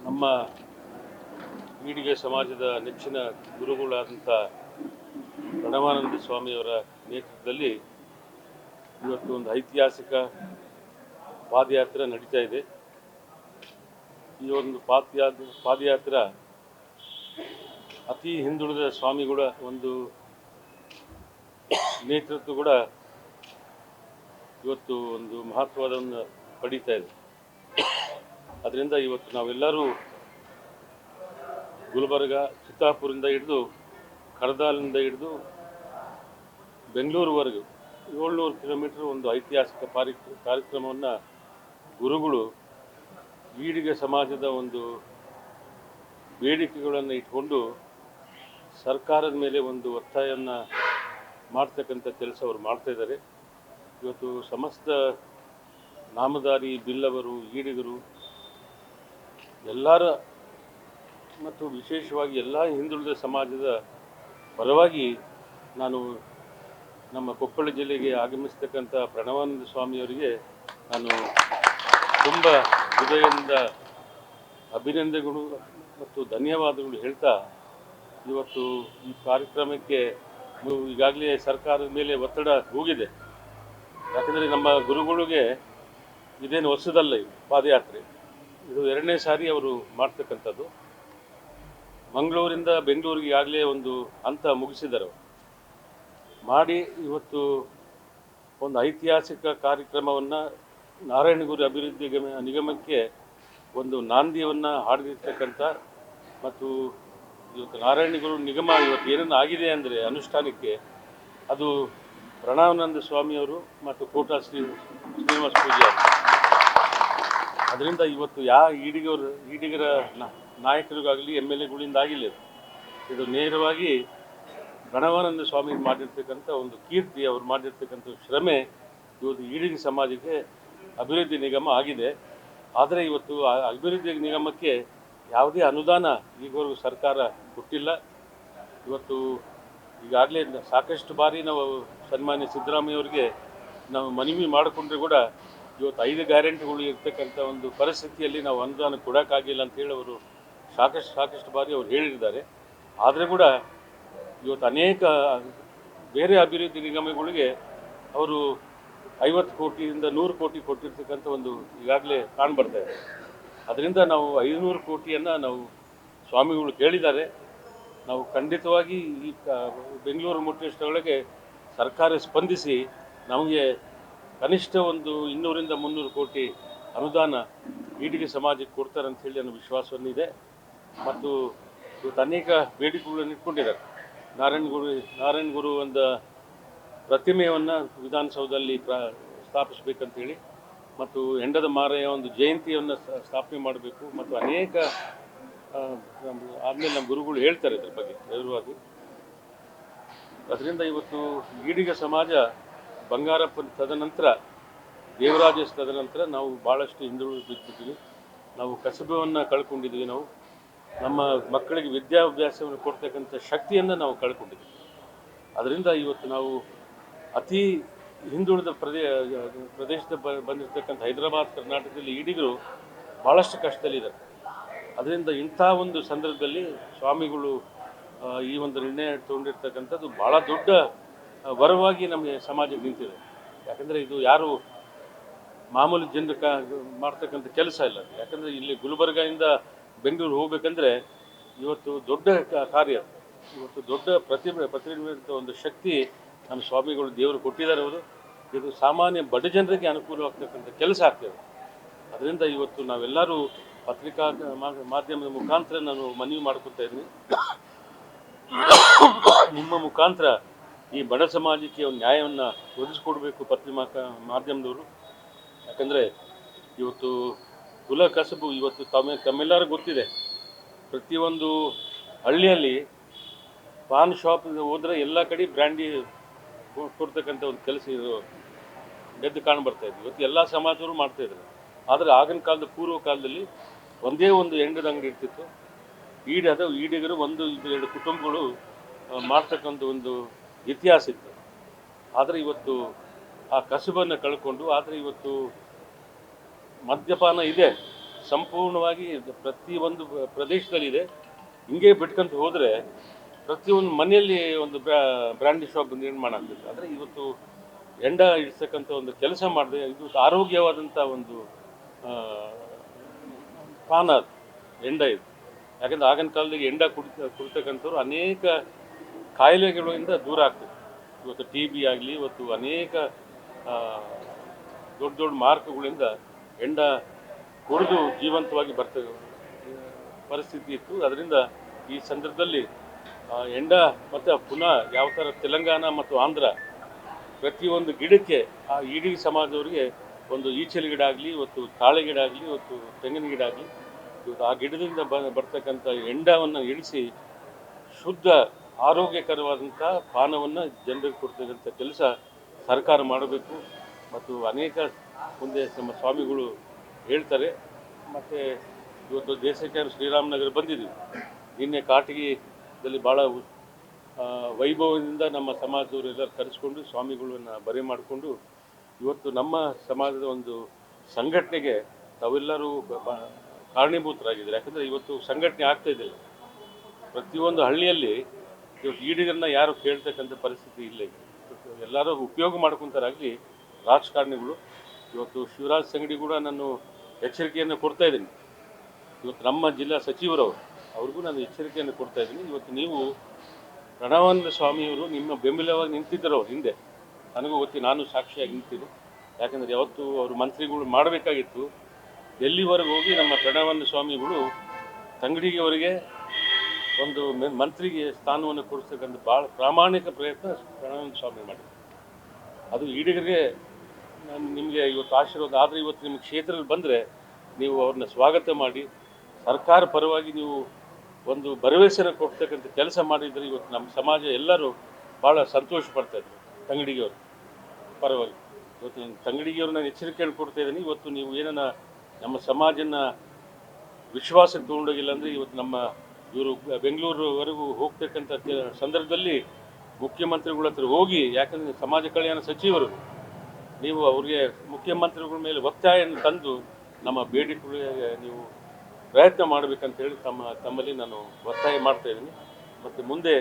ನಮ್ಮ ಈಡಿಗೆ ಸಮಾಜದ ನೆಚ್ಚಿನ ಗುರುಗಳಾದಂಥ ಪ್ರಣವಾನಂದ ಸ್ವಾಮಿಯವರ ನೇತೃತ್ವದಲ್ಲಿ ಇವತ್ತು ಒಂದು ಐತಿಹಾಸಿಕ ಪಾದಯಾತ್ರೆ ನಡೀತಾ ಇದೆ. ಈ ಒಂದು ಪಾದಯಾತ್ರೆ ಅತಿ ಹಿಂದುಳಿದ ಸ್ವಾಮಿಗಳ ಒಂದು ನೇತೃತ್ವ ಕೂಡ ಇವತ್ತು ಒಂದು ಮಹತ್ವವನ್ನು ಪಡೀತಾ ಇದೆ. ಅದರಿಂದ ಇವತ್ತು ನಾವೆಲ್ಲರೂ ಗುಲ್ಬರ್ಗ, ಚಿತ್ತಾಪುರದಿಂದ ಹಿಡಿದು ಕಡದಾಲಿಂದ ಹಿಡಿದು ಬೆಂಗಳೂರುವರೆಗೂ 700 ಕಿಲೋಮೀಟರ್ ಒಂದು ಐತಿಹಾಸಿಕ ಕಾರ್ಯಕ್ರಮವನ್ನು ಗುರುಗಳು ಈಡಿಗೆ ಸಮಾಜದ ಒಂದು ಬೇಡಿಕೆಗಳನ್ನು ಇಟ್ಕೊಂಡು ಸರ್ಕಾರದ ಮೇಲೆ ಒಂದು ಒತ್ತಾಯವನ್ನು ಮಾಡ್ತಕ್ಕಂಥ ಕೆಲಸ ಅವರು ಮಾಡ್ತಾಯಿದ್ದಾರೆ. ಇವತ್ತು ಸಮಸ್ತ ನಾಮಧಾರಿ ಬಿಲ್ಲವರು, ಈಡಿಗರು ಎಲ್ಲರ ಮತ್ತು ವಿಶೇಷವಾಗಿ ಎಲ್ಲ ಹಿಂದುಳಿದ ಸಮಾಜದ ಪರವಾಗಿ ನಾನು ನಮ್ಮ ಕೊಪ್ಪಳ ಜಿಲ್ಲೆಗೆ ಆಗಮಿಸ್ತಕ್ಕಂಥ ಪ್ರಣವಾನಂದ ಸ್ವಾಮಿಯವರಿಗೆ ನಾನು ತುಂಬ ಹೃದಯದಿಂದ ಅಭಿನಂದನೆಗಳು ಮತ್ತು ಧನ್ಯವಾದಗಳು ಹೇಳ್ತಾ, ಇವತ್ತು ಈ ಕಾರ್ಯಕ್ರಮಕ್ಕೆ ಈಗಾಗಲೇ ಸರ್ಕಾರದ ಮೇಲೆ ಒತ್ತಡ ಹೋಗಿದೆ. ಯಾಕಂದರೆ ನಮ್ಮ ಗುರುಗಳಿಗೆ ಇದೇನು ಹೊಸದಲ್ಲ, ಇದು ಪಾದಯಾತ್ರೆ ಇದು 2ನೇ ಸಾರಿ ಅವರು ಮಾಡ್ತಕ್ಕಂಥದ್ದು. ಮಂಗಳೂರಿಂದ ಬೆಂಗಳೂರಿಗೆ ಈಗಾಗಲೇ ಒಂದು ಹಂತ ಮುಗಿಸಿದರು ಮಾಡಿ ಇವತ್ತು ಒಂದು ಐತಿಹಾಸಿಕ ಕಾರ್ಯಕ್ರಮವನ್ನು ನಾರಾಯಣಗುರು ಅಭಿವೃದ್ಧಿ ನಿಗಮಕ್ಕೆ ಒಂದು ನಾಂದಿಯನ್ನು ಹಾಡಿರ್ತಕ್ಕಂಥ ಮತ್ತು ಇವತ್ತು ನಾರಾಯಣಗುರು ನಿಗಮ ಇವತ್ತು ಏನೇನು ಆಗಿದೆ ಅಂದರೆ ಅನುಷ್ಠಾನಕ್ಕೆ ಅದು ಪ್ರಣವಾನಂದ ಸ್ವಾಮಿಯವರು ಮತ್ತು ಕೋಟಾ ಶ್ರೀನಿವಾಸ ಪೂಜಾರಿ. ಅದರಿಂದ ಇವತ್ತು ಈಡಿಗರ ನಾಯಕರಿಗಾಗಲಿ MLAಗಳಿಂದ ಆಗಿಲ್ಲ, ಇದು ನೇರವಾಗಿ ಪ್ರಣವಾನಂದ ಸ್ವಾಮಿ ಮಾಡಿರ್ತಕ್ಕಂಥ ಒಂದು ಕೀರ್ತಿ, ಅವರು ಮಾಡಿರ್ತಕ್ಕಂಥ ಶ್ರಮೆ ಇವತ್ತು ಈಡಿಗೆ ಸಮಾಜಕ್ಕೆ ಅಭಿವೃದ್ಧಿ ನಿಗಮ ಆಗಿದೆ. ಆದರೆ ಇವತ್ತು ಆ ಅಭಿವೃದ್ಧಿ ನಿಗಮಕ್ಕೆ ಯಾವುದೇ ಅನುದಾನ ಈವರೆಗೂ ಸರ್ಕಾರ ಕೊಟ್ಟಿಲ್ಲ. ಇವತ್ತು ಈಗಾಗಲೇ ಸಾಕಷ್ಟು ಬಾರಿ ನಾವು ಸನ್ಮಾನ್ಯ ಸಿದ್ದರಾಮಯ್ಯವರಿಗೆ ನಾವು ಮನವಿ ಮಾಡಿಕೊಂಡ್ರೆ ಕೂಡ ಇವತ್ತು 5 ಗ್ಯಾರಂಟಿಗಳು ಇರ್ತಕ್ಕಂಥ ಒಂದು ಪರಿಸ್ಥಿತಿಯಲ್ಲಿ ನಾವು ಅನುದಾನ ಕೊಡೋಕ್ಕಾಗಿಲ್ಲ ಅಂತೇಳಿ ಅವರು ಸಾಕಷ್ಟು ಬಾರಿ ಅವರು ಹೇಳಿದ್ದಾರೆ. ಆದರೆ ಕೂಡ ಇವತ್ತು ಅನೇಕ ಬೇರೆ ಅಭಿವೃದ್ಧಿ ನಿಗಮಗಳಿಗೆ ಅವರು 50 ಕೋಟಿಯಿಂದ 100 ಕೋಟಿ ಕೊಟ್ಟಿರ್ತಕ್ಕಂಥ ಒಂದು ಈಗಾಗಲೇ ಕಾಣ್ಬರ್ತಾ ಇದೆ. ಅದರಿಂದ ನಾವು 500 ಕೋಟಿಯನ್ನು ನಾವು ಸ್ವಾಮಿಗಳು ಕೇಳಿದ್ದಾರೆ. ನಾವು ಖಂಡಿತವಾಗಿ ಈ ಬೆಂಗಳೂರು ಮುಟ್ಟುವಷ್ಟರೊಳಗೆ ಸರ್ಕಾರ ಸ್ಪಂದಿಸಿ ನಮಗೆ ಕನಿಷ್ಠ ಒಂದು 200ರಿಂದ 300 ಕೋಟಿ ಅನುದಾನ ಈಡಿಗೆ ಸಮಾಜಕ್ಕೆ ಕೊಡ್ತಾರೆ ಅಂತ ಹೇಳಿ ಅನ್ನೋ ವಿಶ್ವಾಸವನ್ನಿದೆ. ಮತ್ತು ಇವತ್ತು ಅನೇಕ ಬೇಡಿಕೆಗಳನ್ನು ಇಟ್ಕೊಂಡಿದ್ದಾರೆ. ನಾರಾಯಣಗುರು ಒಂದು ಪ್ರತಿಮೆಯನ್ನು ವಿಧಾನಸೌಧದಲ್ಲಿ ಸ್ಥಾಪಿಸಬೇಕಂತೇಳಿ, ಮತ್ತು ಹೆಂಡದ ಮಾರೆಯ ಒಂದು ಜಯಂತಿಯನ್ನು ಸ್ಥಾಪನೆ ಮಾಡಬೇಕು, ಮತ್ತು ಅನೇಕ ಆದಮೇಲೆ ನಮ್ಮ ಗುರುಗಳು ಹೇಳ್ತಾರೆ ಇದ್ರ ಬಗ್ಗೆ ವಿವರವಾಗಿ. ಅದರಿಂದ ಇವತ್ತು ಈಡಿಗ ಸಮಾಜ ಬಂಗಾರಪ್ಪನ ತದನಂತರ, ದೇವರಾಜೇಶ್ ತದನಂತರ ನಾವು ಭಾಳಷ್ಟು ಹಿಂದುಳಿದು ಬಿದ್ದುಬಿಟ್ಟಿವಿ. ನಾವು ಕಸಬವನ್ನು ಕಳ್ಕೊಂಡಿದ್ದೀವಿ. ನಾವು ನಮ್ಮ ಮಕ್ಕಳಿಗೆ ವಿದ್ಯಾಭ್ಯಾಸವನ್ನು ಕೊಡ್ತಕ್ಕಂಥ ಶಕ್ತಿಯನ್ನು ನಾವು ಕಳ್ಕೊಂಡಿದ್ದೀವಿ. ಅದರಿಂದ ಇವತ್ತು ನಾವು ಅತಿ ಹಿಂದುಳಿದ ಪ್ರದೇಶದ ಬಂದಿರತಕ್ಕಂಥ ಹೈದರಾಬಾದ್, ಕರ್ನಾಟಕದಲ್ಲಿ ಈಡಿಗರು ಭಾಳಷ್ಟು ಕಷ್ಟದಲ್ಲಿದ್ದಾರೆ. ಅದರಿಂದ ಇಂಥ ಒಂದು ಸಂದರ್ಭದಲ್ಲಿ ಸ್ವಾಮಿಗಳು ಈ ಒಂದು ನಿರ್ಣಯ ತೊಗೊಂಡಿರ್ತಕ್ಕಂಥದ್ದು ಭಾಳ ದೊಡ್ಡ ವರವಾಗಿ ನಮಗೆ ಸಮಾಜಕ್ಕೆ ನಿಂತಿದೆ. ಯಾಕಂದರೆ ಇದು ಯಾರು ಮಾಮೂಲಿ ಜನರು ಮಾಡ್ತಕ್ಕಂಥ ಕೆಲಸ ಇಲ್ಲ. ಯಾಕಂದರೆ ಇಲ್ಲಿ ಗುಲ್ಬರ್ಗದಿಂದ ಬೆಂಗಳೂರು ಹೋಗ್ಬೇಕಂದ್ರೆ ಇವತ್ತು ದೊಡ್ಡ ಕಾರ್ಯ, ಇವತ್ತು ದೊಡ್ಡ ಪ್ರತಿನಿಧಿತ ಒಂದು ಶಕ್ತಿ ನಮ್ಮ ಸ್ವಾಮಿಗಳು ದೇವರು ಕೊಟ್ಟಿದ್ದಾರೆ. ಅವರು ಇದು ಸಾಮಾನ್ಯ ಬಡ ಜನರಿಗೆ ಅನುಕೂಲವಾಗ್ತಕ್ಕಂಥ ಕೆಲಸ ಆಗ್ತದೆ. ಅದರಿಂದ ಇವತ್ತು ನಾವೆಲ್ಲರೂ ಪತ್ರಿಕಾ ಮಾಧ್ಯಮದ ಮುಖಾಂತರ ನಾನು ಮನವಿ ಮಾಡ್ಕೊತಾ ಇದ್ದೀನಿ, ನಿಮ್ಮ ಮುಖಾಂತರ ಈ ಬಡ ಸಮಾಜಕ್ಕೆ ಒಂದು ನ್ಯಾಯವನ್ನು ಒದಗಿಸ್ಕೊಡ್ಬೇಕು ಮಾಧ್ಯಮದವರು. ಯಾಕಂದರೆ ಇವತ್ತು ಕುಲ ಕಸಬು ಇವತ್ತು ತಮ್ಮೆಲ್ಲರೂ ಗೊತ್ತಿದೆ. ಪ್ರತಿಯೊಂದು ಹಳ್ಳಿಯಲ್ಲಿ ಪಾನ್ ಶಾಪ್ ಹೋದರೆ ಎಲ್ಲ ಕಡೆ ಬ್ರ್ಯಾಂಡಿ ಕೊಡ್ತಕ್ಕಂಥ ಒಂದು ಕೆಲಸ ಇದು ಎದ್ದು ಕಾಣ್ಬರ್ತಾಯಿದ್ವಿ. ಇವತ್ತು ಎಲ್ಲ ಸಮಾಜದವರು ಮಾಡ್ತಾಯಿದ್ದಾರೆ. ಆದರೆ ಆಗಿನ ಕಾಲದ ಪೂರ್ವ ಕಾಲದಲ್ಲಿ ಒಂದೇ ಒಂದು ಹೆಂಡದ ಅಂಗಡಿ ಇರ್ತಿತ್ತು. ಈಡಿಗರು 1-2 ಕುಟುಂಬಗಳು ಮಾಡ್ತಕ್ಕಂಥ ಒಂದು ಇತಿಹಾಸ ಇತ್ತು. ಆದರೆ ಇವತ್ತು ಆ ಕಸುಬನ್ನು ಕಳ್ಕೊಂಡು, ಆದರೆ ಇವತ್ತು ಮದ್ಯಪಾನ ಇದೆ, ಸಂಪೂರ್ಣವಾಗಿ ಪ್ರತಿಯೊಂದು ಪ್ರದೇಶದಲ್ಲಿದೆ. ಹಿಂಗೆ ಬಿಟ್ಕೊಂತ ಹೋದರೆ ಪ್ರತಿಯೊಂದು ಮನೆಯಲ್ಲಿ ಒಂದು ಬ್ರ್ಯಾಂಡಿ ಶಾಪ್ ನಿರ್ಮಾಣ ಆಗ್ತದೆ. ಆದರೆ ಇವತ್ತು ಹೆಂಡ ಇಡ್ಸಕ್ಕಂಥ ಒಂದು ಕೆಲಸ ಮಾಡಿದೆ. ಇದು ಆರೋಗ್ಯವಾದಂಥ ಒಂದು ಆ, ಪಾನ ಅದು ಹೆಂಡ ಇದು. ಯಾಕಂದ್ರೆ ಆಗಿನ ಕಾಲದಲ್ಲಿ ಹೆಂಡ ಕುಡಿತಕ್ಕಂಥವ್ರು ಅನೇಕ ಕಾಯಿಲೆಗಳಿಂದ ದೂರ ಆಗ್ತದೆ. ಇವತ್ತು ಟಿ ಬಿ ಆಗಲಿ, ಇವತ್ತು ಅನೇಕ ಆ, ದೊಡ್ಡ ದೊಡ್ಡ ಮಾರ್ಕ್ಗಳಿಂದ ಹೆಂಡ ಕುಡಿದು ಜೀವಂತವಾಗಿ ಬರ್ತದೆ ಪರಿಸ್ಥಿತಿ ಇತ್ತು. ಅದರಿಂದ ಈ ಸಂದರ್ಭದಲ್ಲಿ ಹೆಂಡ ಮತ್ತು ಪುನಃ ಯಾವ ಥರ ತೆಲಂಗಾಣ ಮತ್ತು ಆಂಧ್ರ ಪ್ರತಿಯೊಂದು ಗಿಡಕ್ಕೆ ಆ ಇಡೀ ಸಮಾಜದವರಿಗೆ ಒಂದು ಈಚಲು ಗಿಡ ಆಗಲಿ, ಇವತ್ತು ತಾಳೆ ಗಿಡ ಆಗಲಿ, ಇವತ್ತು ತೆಂಗಿನ ಗಿಡ ಆಗಲಿ, ಇವತ್ತು ಆ ಗಿಡದಿಂದ ಬರ್ತಕ್ಕಂಥ ಹೆಂಡವನ್ನು ಇಳಿಸಿ ಶುದ್ಧ ಆರೋಗ್ಯಕರವಾದಂಥ ಪಾನವನ್ನು ಜನರಿಗೆ ಕೊಡ್ತಕ್ಕಂಥ ಕೆಲಸ ಸರ್ಕಾರ ಮಾಡಬೇಕು. ಮತ್ತು ಅನೇಕ ಮುಂದೆ ನಮ್ಮ ಸ್ವಾಮಿಗಳು ಹೇಳ್ತಾರೆ. ಮತ್ತು ಇವತ್ತು ದೇಶಕ್ಕೆ ಶ್ರೀರಾಮನಗರ ಬಂದಿದ್ದೀವಿ. ನಿನ್ನೆ ಕಾಟಗಿದಲ್ಲಿ ಭಾಳ ವೈಭವದಿಂದ ನಮ್ಮ ಸಮಾಜದವರು ಎಲ್ಲರೂ ಕರೆಸ್ಕೊಂಡು ಸ್ವಾಮಿಗಳನ್ನು ಬರೆ ಮಾಡಿಕೊಂಡು ಇವತ್ತು ನಮ್ಮ ಸಮಾಜದ ಒಂದು ಸಂಘಟನೆಗೆ ತಾವೆಲ್ಲರೂ ಕಾರಣೀಭೂತರಾಗಿದ್ದಾರೆ. ಯಾಕಂದರೆ ಇವತ್ತು ಸಂಘಟನೆ ಆಗ್ತಾ ಇದ್ದಿಲ್ಲ. ಪ್ರತಿಯೊಂದು ಹಳ್ಳಿಯಲ್ಲಿ ಇವತ್ತು ಈಡಿಗರನ್ನ ಯಾರು ಕೇಳ್ತಕ್ಕಂಥ ಪರಿಸ್ಥಿತಿ ಇಲ್ಲ. ಎಲ್ಲರೂ ಉಪಯೋಗ ಮಾಡ್ಕೊತಾರಾಗಲಿ ರಾಜಕಾರಣಿಗಳು. ಇವತ್ತು ಶಿವರಾಜ್ ಸಂಗಡಿ ಕೂಡ ನಾನು ಎಚ್ಚರಿಕೆಯನ್ನು ಕೊಡ್ತಾ ಇದ್ದೀನಿ. ಇವತ್ತು ನಮ್ಮ ಜಿಲ್ಲಾ ಸಚಿವರವರು ಅವ್ರಿಗೂ ನಾನು ಎಚ್ಚರಿಕೆಯನ್ನು ಕೊಡ್ತಾ ಇದ್ದೀನಿ. ಇವತ್ತು ನೀವು ಪ್ರಣವಾನಂದ ಸ್ವಾಮಿಯವರು ನಿಮ್ಮ ಬೆಂಬಲವಾಗಿ ನಿಂತಿದ್ದರು ಅವ್ರು ಹಿಂದೆ. ನನಗೂ ಗೊತ್ತಿ, ನಾನು ಸಾಕ್ಷಿಯಾಗಿ ನಿಂತೀನಿ. ಯಾಕಂದರೆ ಯಾವತ್ತು ಅವರು ಮಂತ್ರಿಗಳು ಮಾಡಬೇಕಾಗಿತ್ತು. ಡೆಲ್ಲಿವರೆಗೆ ಹೋಗಿ ನಮ್ಮ ಪ್ರಣವಾನಂದ ಸ್ವಾಮಿಗಳು ತಂಗಡಿಗೆಯವರಿಗೆ ಒಂದು ಮಂತ್ರಿಗೆ ಸ್ಥಾನವನ್ನು ಕೊಡಿಸ್ತಕ್ಕಂಥ ಭಾಳ ಪ್ರಾಮಾಣಿಕ ಪ್ರಯತ್ನ ಪ್ರಣವಾನಂದ ಸ್ವಾಮಿ ಮಾಡಿದ್ರು. ಅದು ಈಡಿಗರಿಗೆ ನಾನು ನಿಮಗೆ ಇವತ್ತು ಆಶೀರ್ವಾದ. ಆದರೆ ಇವತ್ತು ನಿಮ್ಮ ಕ್ಷೇತ್ರದಲ್ಲಿ ಬಂದರೆ ನೀವು ಅವ್ರನ್ನ ಸ್ವಾಗತ ಮಾಡಿ ಸರ್ಕಾರ ಪರವಾಗಿ ನೀವು ಒಂದು ಭರವಸೆಯನ್ನು ಕೊಡ್ತಕ್ಕಂಥ ಕೆಲಸ ಮಾಡಿದರೆ ಇವತ್ತು ನಮ್ಮ ಸಮಾಜ ಎಲ್ಲರೂ ಭಾಳ ಸಂತೋಷ ಪಡ್ತಾಯಿದ್ರು. ತಂಗಡಿಗೆಯವರು ಪರವಾಗಿ ಇವತ್ತು ತಂಗಡಿಗೆಯವರು ನಾನು ಎಚ್ಚರಿಕೆಯನ್ನು ಕೊಡ್ತಾ ಇದ್ದೀನಿ. ಇವತ್ತು ನೀವು ಏನನ್ನ ನಮ್ಮ ಸಮಾಜನ ವಿಶ್ವಾಸಕ್ಕೆ ತೊಗೊಂಡೋಗಿಲ್ಲ ಅಂದರೆ ಇವತ್ತು ನಮ್ಮ ಇವರು ಬೆಂಗಳೂರುವರೆಗೂ ಹೋಗ್ತಕ್ಕಂಥ ಸಂದರ್ಭದಲ್ಲಿ ಮುಖ್ಯಮಂತ್ರಿಗಳ ಹತ್ರ ಹೋಗಿ, ಯಾಕಂದರೆ ಸಮಾಜ ಕಲ್ಯಾಣ ಸಚಿವರು, ನೀವು ಅವ್ರಿಗೆ ಮುಖ್ಯಮಂತ್ರಿಗಳ ಮೇಲೆ ಒತ್ತಾಯವನ್ನು ತಂದು ನಮ್ಮ ಬೇಡಿಕೆಗಳಿಗೆ ನೀವು ಪ್ರಯತ್ನ ಮಾಡಬೇಕಂತೇಳಿ ತಮ್ಮಲ್ಲಿ ನಾನು ಒತ್ತಾಯ ಮಾಡ್ತಾಯಿದ್ದೀನಿ. ಮತ್ತು ಮುಂದೆ